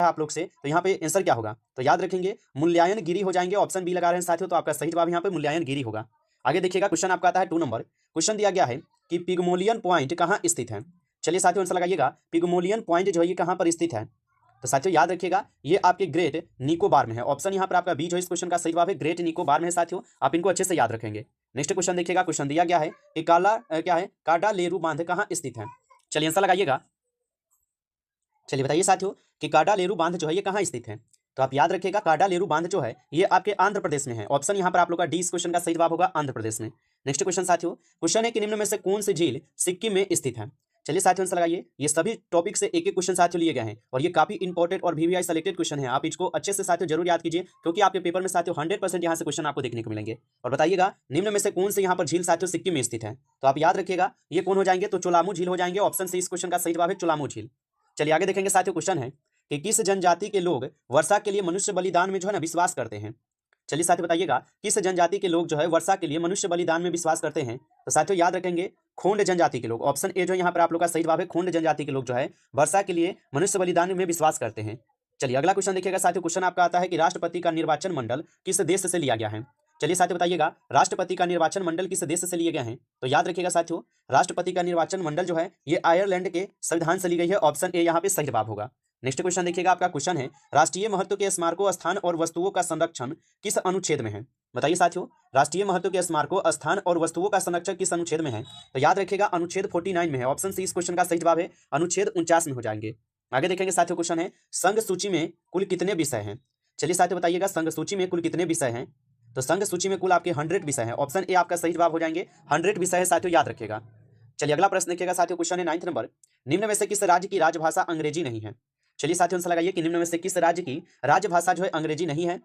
आप लोग से, तो यहाँ पे आंसर क्या होगा? तो याद रखेंगे मूल्यांकन गिरी हो जाएंगे, ऑप्शन बी लगा रहे हैं साथियों, तो आपका सही जवाब यहाँ पे मूल्यांकन गिरी होगा। आगे देखिएगा, क्वेश्चन आपका आता है 2 नंबर। क्वेश्चन दिया गया है कि पिग्मोलियन पॉइंट कहाँ स्थित है। चलिए साथियों आंसर लगाइएगा, पिग्मोलियन पॉइंट जो है ये कहाँ पर स्थित है? तो साथियों याद रखिएगा ये आपके ग्रेट निकोबार में है। ऑप्शन यहाँ पर आपका बी जो है इस क्वेश्चन का सही जवाब है, ग्रेट निकोबार में है साथियों, आप इनको अच्छे से याद रखेंगे। नेक्स्ट क्वेश्चन देखिएगा, क्वेश्चन दिया गया है कि क्या है काडालेरू बांध कहाँ स्थित है। चलिए आंसर लगाइएगा। चलिए बताइए साथियों कि काडालेरू बांध जो है ये कहाँ स्थित है। तो आप याद रखिएगा काडालेरू बांध जो है ये आपके आंध्र प्रदेश में है। ऑप्शन यहाँ पर आप लोग का डी इस क्वेश्चन का सही जवाब होगा, आंध्र प्रदेश में। नेक्स्ट क्वेश्चन साथियों, क्वेश्चन है कि निम्न में से कौन सी झील सिक्किम में स्थित है। चलिए साथियों आंसर लगाइए। ये सभी टॉपिक से एक एक क्वेश्चन साथियों लिए गए हैं और ये काफी इंपॉर्टेंट और वीवीआई सेलेक्टेड क्वेश्चन है। आप इसको अच्छे से साथियों जरूर याद कीजिए, क्योंकि आपके पेपर में साथियों 100% यहाँ से क्वेश्चन आपको देखने को मिलेंगे। और बताइएगा निम्न में से कौन से यहाँ पर झील साथियों सिक्किम में स्थित है। तो आप याद रखिएगा ये कौन हो जाएंगे, तो चोलामू झील हो जाएंगे। ऑप्शन सी इस क्वेश्चन का सही जवाब है, चोलामू झील। चलिए आगे देखेंगे साथियों, क्वेश्चन है कि किस जनजाति के लोग वर्षा के लिए मनुष्य बलिदान में जो है ना विश्वास करते हैं। चलिए साथियों बताइएगा किस जनजाति के लोग जो है वर्षा के लिए मनुष्य बलिदान में विश्वास करते हैं। तो साथियों याद रखेंगे खोंड जनजाति के लोग। ऑप्शन ए जो यहाँ पर आप लोग का सही जवाब है, खोंड जनजाति के लोग जो है वर्षा के लिए मनुष्य बलिदान में विश्वास करते हैं। चलिए अगला क्वेश्चन देखिएगा साथियों, क्वेश्चन आपका आता है कि राष्ट्रपति का निर्वाचन मंडल किस देश से लिया गया है। चलिए साथियों बताइएगा राष्ट्रपति का निर्वाचन मंडल किस देश से लिए गए हैं। तो याद रखिएगा साथियों राष्ट्रपति का निर्वाचन मंडल जो है ये आयरलैंड के संविधान से ली गई है। ऑप्शन ए यहाँ पे सही जवाब होगा। नेक्स्ट क्वेश्चन देखिएगा, आपका क्वेश्चन है राष्ट्रीय महत्व के स्मारकों स्थान और वस्तुओं का संरक्षण किस अनुच्छेद में है। बताइए साथियों राष्ट्रीय महत्व के स्मारकों स्थान और वस्तुओं का संरक्षण किस अनुच्छेद में है। तो याद रखिएगा अनुच्छेद 49 में है। ऑप्शन सी इस क्वेश्चन का सही जवाब है, अनुच्छेद 49 में हो जाएंगे। आगे देखेंगे साथियों, क्वेश्चन है संघ सूची में कुल कितने विषय हैं। चलिए साथियों बताइएगा संघ सूची में कुल कितने विषय हैं। तो संघ सूची में कुल आपके 100 विषय हैं। ऑप्शन ए आपका सही जवाब हो जाएंगे, 100 विषय है साथियों, याद रखिएगा। चलिए अगला प्रश्न देखिएगा साथियों, क्वेश्चन है 9 नंबर। निम्न में से किस राज्य की राजभाषा अंग्रेजी नहीं है। चलिए साथियों आंसर लगाइए कि निम्न में से किस राज्य की राजभाषा जो है अंग्रेजी नहीं है।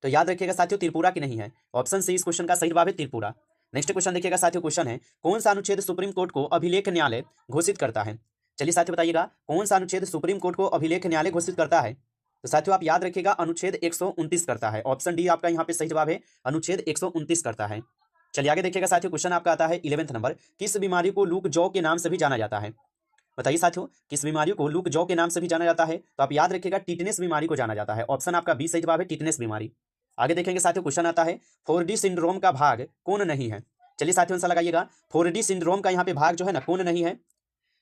तो याद रखिएगा साथियों त्रिपुरा की नहीं है। ऑप्शन सी इस क्वेश्चन का सही जवाब है, त्रिपुरा। नेक्स्ट क्वेश्चन देखिएगा साथियों, क्वेश्चन है कौन सा अनुच्छेद सुप्रीम कोर्ट को अभिलेख न्यायालय घोषित करता है। चलिए साथियों बताइएगा कौन सा अनुच्छेद सुप्रीम कोर्ट को अभिलेख न्यायालय घोषित करता है। तो साथियों आप याद रखिएगा अनुच्छेद 129 करता है। ऑप्शन डी आपका यहाँ पे सही जवाब है, अनुच्छेद 129 करता है। चलिए आगे देखिएगा साथियों, क्वेश्चन आपका आता है 11 नंबर। किस बीमारी को लूक जौ के नाम से भी जाना जाता है। बताइए साथियों किस बीमारी को लूक जौ के नाम से भी जाना जाता है। तो आप याद रखिएगा टिटनेस बीमारी को जाना जाता है। ऑप्शन आपका बी सही जवाब है, टिटनेस बीमारी। आगे देखेंगे साथियों, क्वेश्चन आता है 4D सिंड्रोम का भाग कौन नहीं है। चलिए साथियों आंसर लगाइएगा 4D सिंड्रोम का यहाँ पे भाग जो है ना कौन नहीं है।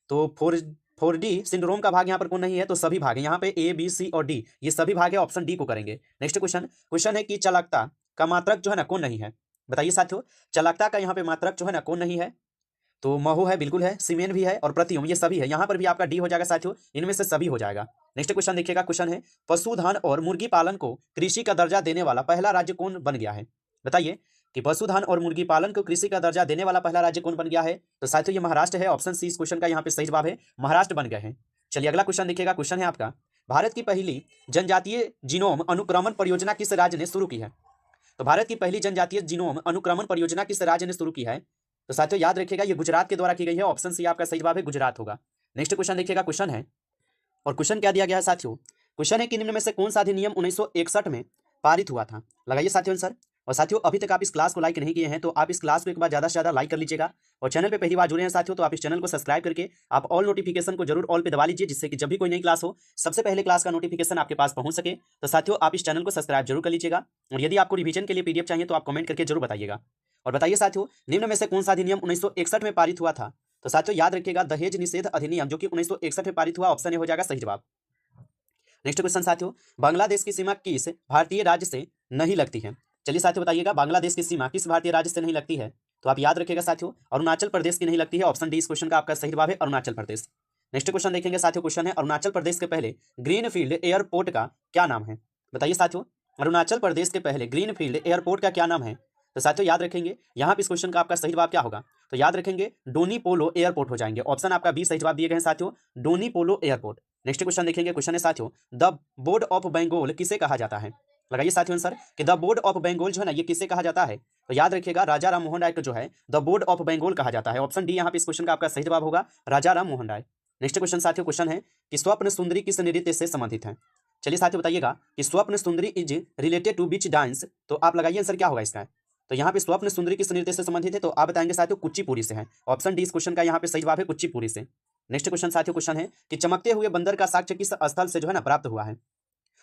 तो 4D सिंड्रोम का भाग यहाँ पर कौन नहीं है। तो सभी भाग है यहाँ पे ए बी सी और डी, ये सभी भाग है। ऑप्शन डी को करेंगे। नेक्स्ट क्वेश्चन है कि चालकता का मात्रक जो है ना कौन नहीं है। बताइए साथियों चालकता का यहाँ पे मात्रक जो है ना कौन नहीं है। तो महू है, बिल्कुल है, सीमेन भी है और प्रतिओम, ये सभी है। यहाँ पर भी आपका डी हो जाएगा साथियों, इनमें से सभी हो जाएगा। नेक्स्ट क्वेश्चन देखिएगा, क्वेश्चन है पशुधन और मुर्गी पालन को कृषि का दर्जा देने वाला पहला राज्य कौन बन गया है। बताइए कि पशुधन और मुर्गी पालन को कृषि का दर्जा देने वाला पहला राज्य कौन बन गया है। तो साथियों ये महाराष्ट्र है। ऑप्शन सी इस क्वेश्चन का यहाँ पे सही जवाब है, महाराष्ट्र बन गए हैं। चलिए अगला क्वेश्चन देखिएगा, क्वेश्चन है आपका भारत की पहली जनजातीय जीनोम अनुक्रमण परियोजना किस राज्य ने शुरू की है। तो भारत की पहली जनजातीय जीनोम अनुक्रमण परियोजना किस राज्य ने शुरू की है। तो साथियों याद रखिएगा ये गुजरात के द्वारा की गई है। ऑप्शन सी आपका सही जवाब है, गुजरात होगा। नेक्स्ट क्वेश्चन देखिएगा, क्वेश्चन है और क्वेश्चन क्या दिया गया है साथियों। क्वेश्चन है कि निम्न में से कौन सा अधिनियम 1961 में पारित हुआ था। लगाइए साथियों आंसर। और साथियों अभी तक आप इस क्लास को लाइक नहीं किए हैं तो आप इस क्लास को एक बार ज़्यादा से ज़्यादा लाइक कर लीजिएगा। और चैनल पे पहली बार जुड़े हैं साथियों तो आप इस चैनल को सब्सक्राइब करके आप ऑल नोटिफिकेशन को जरूर ऑल पे दबा लीजिए, जिससे कि जब भी कोई नई क्लास हो सबसे पहले क्लास का नोटिफिकेशन आपके पास पहुंच सके। तो साथियों आप इस चैनल को सब्सक्राइब जरूर कर लीजिएगा। और यदि आपको रिवीजन के लिए पीडीएफ चाहिए तो आप कमेंट करके जरूर बताइएगा। और बताइए साथियों निम्न में से कौन सा अधिनियम 1961 में पारित हुआ था। तो साथियों याद रखिएगा दहेज निषेध अधिनियम जो कि 1961 में पारित हुआ। ऑप्शन ए हो जाएगा सही जवाब। नेक्स्ट क्वेश्चन साथियों बांग्लादेश की सीमा किस भारतीय राज्य से नहीं लगती है। चलिए साथियों बताइएगा बांग्लादेश की सीमा किस भारतीय राज्य से नहीं लगती है। तो आप याद रखिएगा साथियों अरुणाचल प्रदेश की नहीं लगती है। ऑप्शन डी इस क्वेश्चन का आपका सही जवाब है, अरुणाचल प्रदेश। नेक्स्ट क्वेश्चन देखेंगे साथियों, क्वेश्चन है अरुणाचल प्रदेश के पहले ग्रीनफील्ड एयरपोर्ट का क्या नाम है। बताइए साथियों अरुणाचल प्रदेश के पहले ग्रीनफील्ड एयरपोर्ट का क्या नाम है। तो साथियों याद रखेंगे यहाँ पे इस क्वेश्चन का आपका सही जवाब क्या होगा। तो याद रखेंगे डोनी पोलो एयरपोर्ट हो जाएंगे। ऑप्शन आपका बी सही जवाब दिए गए हैं साथियों, डोनी पोलो एयरपोर्ट। नेक्स्ट क्वेश्चन देखेंगे, क्वेश्चन है साथियों द बोर्ड ऑफ बंगाल किसे कहा जाता है। लगाइए साथियों आंसर कि द बोर्ड ऑफ बंगाल जो है ना ये किसे कहा जाता है। तो याद रखिएगा राजा राम मोहन राय को जो है द बोर्ड ऑफ बंगाल कहा जाता है। ऑप्शन डी यहाँ पे इस क्वेश्चन का आपका सही जवाब होगा, राजा राम मोहन राय। नेक्स्ट क्वेश्चन साथियों, क्वेश्चन है कि स्वप्न सुंदरी किस नृत्य से संबंधित है। चलिए साथियों बताइएगा कि Swapna Sundari is related to which dance. तो आप लगाइए आंसर क्या होगा इसका। तो यहाँ पे स्वप्न सुंदरी किस नृत्य से संबंधित है, तो आप बताएंगे साथियों कुचिपुड़ी से है। ऑप्शन डी इस क्वेश्चन का यहाँ पे सही जवाब है, कुचिपुड़ी से। नेक्स्ट क्वेश्चन साथियों क्वेश्चन है कि चमकते हुए बंदर का साक्ष्य किस स्थल से जो है ना प्राप्त हुआ है।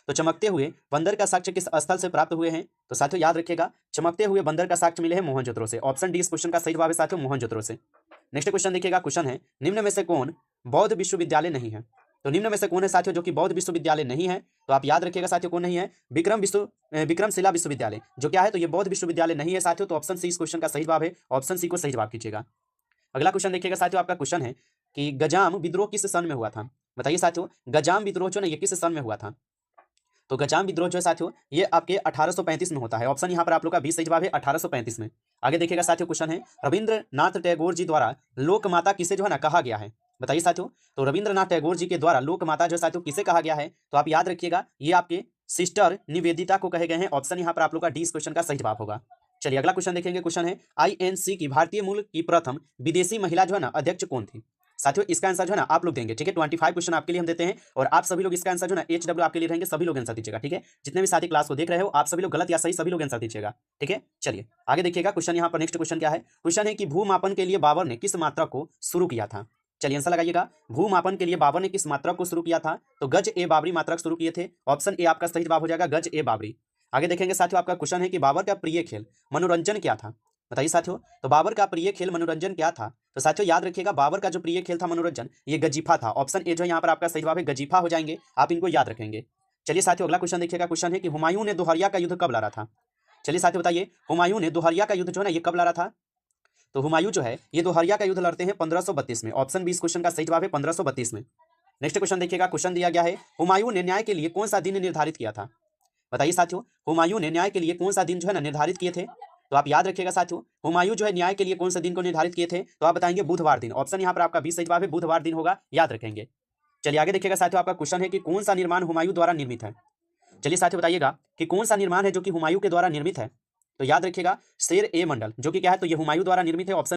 तो चमकते हुए बंदर का साक्ष्य किस स्थल से प्राप्त हुए हैं, तो साथियों याद रखिएगा चमकते हुए बंदर का साक्ष्य मिले हैं मोहनजोदड़ो से। ऑप्शन डी इस क्वेश्चन का सही जवाब है साथियों, मोहनजोदड़ो से। नेक्स्ट क्वेश्चन देखिएगा, क्वेश्चन है निम्न में से कौन बौद्ध विश्वविद्यालय नहीं है। तो निम्न में से कौन है साथियों जो कि बौद्ध विश्वविद्यालय नहीं है, तो आप याद रखिएगा साथियों कौन नहीं है, विक्रमशिला विश्वविद्यालय जो क्या है, तो ये बौद्ध विश्वविद्यालय नहीं है साथियों। तो ऑप्शन सी इस क्वेश्चन का सही जवाब है, ऑप्शन सी को सही जवाब कीजिएगा। अगला क्वेश्चन देखिएगा साथियों, आपका क्वेश्चन है कि गजाम विद्रोह किस सन में हुआ था। बताइए साथियों गजाम विद्रोह जो ना ये किस सन में हुआ था। तो गजाम विद्रोह जो है साथियों ये आपके 1835 में होता है। ऑप्शन यहाँ पर आप लोग का 20 सही जवाब है, 1835 में। आगे देखिएगा साथियों, क्वेश्चन है रविंद्रनाथ टैगोर जी द्वारा लोकमाता किसे जो है ना कहा गया है। बताइए साथियों, तो रविंद्रनाथ टैगोर जी के द्वारा लोकमाता जो साथियों किसे कहा गया है, तो आप याद रखिएगा ये आपके सिस्टर निवेदिता को कहे गए हैं। ऑप्शन यहाँ पर आप लोग का डी इस क्वेश्चन का सही जवाब होगा। चलिए अगला क्वेश्चन देखेंगे, क्वेश्चन है INC की भारतीय मूल की प्रथम विदेशी महिला जो है ना अध्यक्ष कौन थी। साथियों इसका आंसर जो है ना आप लोग देंगे, ठीक है। 25 क्वेश्चन आपके लिए हम देते हैं और आप सभी लोग इसका आंसर जो है ना HW आपके लिए रहेंगे, सभी लोग आंसर दीजिएगा, ठीक है। जितने भी साथी क्लास को देख रहे हो आप सभी लोग गलत या सही सभी लोग आंसर दीजिएगा, ठीक है। चलिए आगे देखिएगा, क्वेश्चन यहाँ पर नेक्स्ट क्वेश्चन क्या है, क्वेश्चन है कि भूमापन के लिए बाबर ने किस मात्रक को शुरू किया था। चलिए आंसर लगाइएगा, भूमापन के लिए बाबर ने किस मात्रक को शुरू किया था, तो गज ए बाबरी मात्रक शुरू किए थे। ऑप्शन ए आपका सही जवाब हो जाएगा, गज ए बाबरी। आगे देखेंगे साथियों, आपका क्वेश्चन है कि बाबर का प्रिय खेल मनोरंजन क्या था। बताइए साथियों, तो बाबर का प्रिय खेल मनोरंजन क्या था, तो साथियों याद रखिएगा बाबर का जो प्रिय खेल था मनोरंजन ये गजीफा था। ऑप्शन ए जो यहाँ पर आपका सही जवाब है, गजीफा हो जाएंगे, आप इनको याद रखेंगे। चलिए साथियों अगला क्वेश्चन देखिएगा, क्वेश्चन है कि हुमायूं ने दोहरिया का युद्ध कब लड़ा था। चलिए साथियों बताइए हुमायूं ने दोहरिया का युद्ध जो है ना ये कब लड़ा था। तो हुमायूं जो है ये दोहरिया का युद्ध लड़ते हैं 1532 में। ऑप्शन बी इस क्वेश्चन का सही जवाब है, 1532 में। नेक्स्ट क्वेश्चन देखिएगा, क्वेश्चन दिया गया है हुमायूं ने न्याय के लिए कौन सा दिन निर्धारित किया था। बताइए साथियों हुमायूं ने न्याय के लिए कौन सा दिन जो है ना निर्धारित किए थे, तो आप याद रखिएगा साथियों हुमायूं जो है न्याय के लिए कौन से दिन को निर्धारित किए थे, तो आप बताएंगे बुधवार दिन। ऑप्शन यहाँ पर आपका 20 सही जवाब है, बुधवार दिन होगा, याद रखेंगे। चलिए आगे देखिएगा साथियों, आपका क्वेश्चन है कि कौन सा निर्माण हुमायूं द्वारा निर्मित है। चलिए साथियों बताइएगा कि कौन सा निर्माण है जो कि हुमायूं के द्वारा निर्मित है, तो याद रखिएगा शेर ए मंडल जो कि क्या है, तो ये हुमायूं द्वारा निर्मित है। ऑप्शन